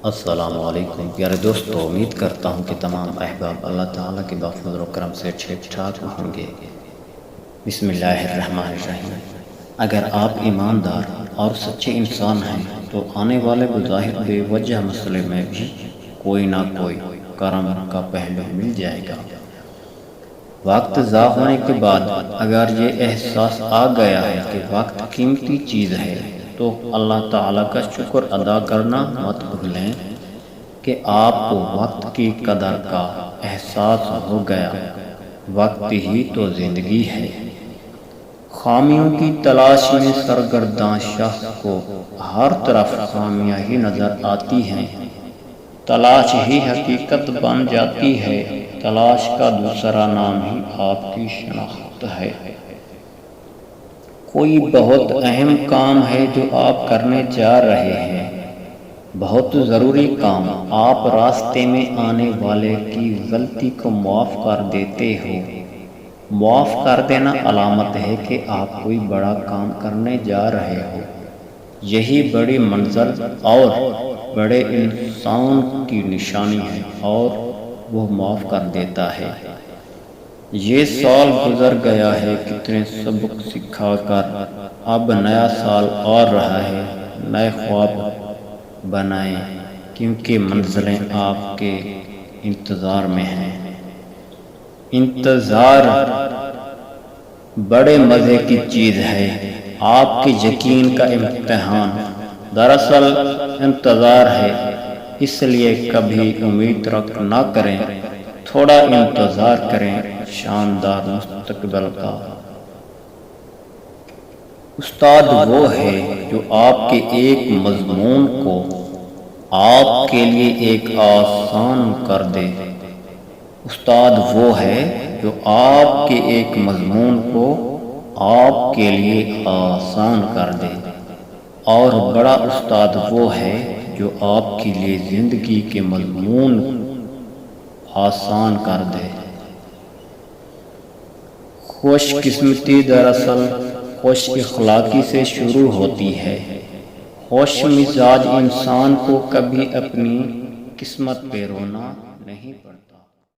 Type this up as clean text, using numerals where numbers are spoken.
السلام علیکم پیارے دوستو، امید کرتا ہوں کہ تمام احباب اللہ تعالیٰ کے فضل و کرم سے ٹھیک ٹھاک ہوں گے۔ بسم اللہ الرحمن الرحیم۔ اگر آپ ایماندار اور سچے انسان ہیں تو آنے والے بظاہر بے وجہ مسئلے میں بھی کوئی نہ کوئی کرم کا پہلو مل جائے گا۔ وقت ضائع ہونے کے بعد اگر یہ احساس آ گیا ہے کہ وقت قیمتی چیز ہے تو اللہ تعالیٰ کا شکر ادا کرنا مت بھولیں کہ آپ کو وقت کی قدر کا احساس ہو گیا۔ وقت ہی تو زندگی ہے۔ خامیوں کی تلاش میں سرگرداں شخص کو ہر طرف خامیاں ہی نظر آتی ہیں۔ تلاش ہی حقیقت بن جاتی ہے۔ تلاش کا دوسرا نام ہی آپ کی شناخت ہے۔ کوئی بہت اہم کام ہے جو آپ کرنے جا رہے ہیں، بہت ضروری کام۔ آپ راستے میں آنے والے کی غلطی کو معاف کر دیتے ہو۔ معاف کر دینا علامت ہے کہ آپ کوئی بڑا کام کرنے جا رہے ہو۔ یہی بڑی منزل اور بڑے انسان کی نشانی ہے، اور وہ معاف کر دیتا ہے۔ یہ سال گزر گیا ہے، کتنے سبق سکھا کر اب نیا سال آ رہا ہے۔ نئے خواب بنائیں کیونکہ منزلیں آپ کے انتظار میں ہیں۔ انتظار بڑے مزے کی چیز ہے، آپ کے یقین کا امتحان دراصل انتظار ہے۔ اس لیے کبھی امید رکھ نہ کریں، تھوڑا انتظار کریں شاندار مستقبل کا۔ استاد وہ ہے جو آپ کے ایک مضمون کو آپ کے لیے ایک آسان کر دے۔ استاد وہ ہے جو آپ کے ایک مضمون کو آپ کے لیے آسان کر دے، اور بڑا استاد وہ ہے جو آپ کے لیے زندگی کے مضمون آسان کر دے۔ خوش قسمتی دراصل خوش اخلاقی سے شروع ہوتی ہے۔ خوش مزاج انسان کو کبھی اپنی قسمت پہ رونا نہیں پڑتا۔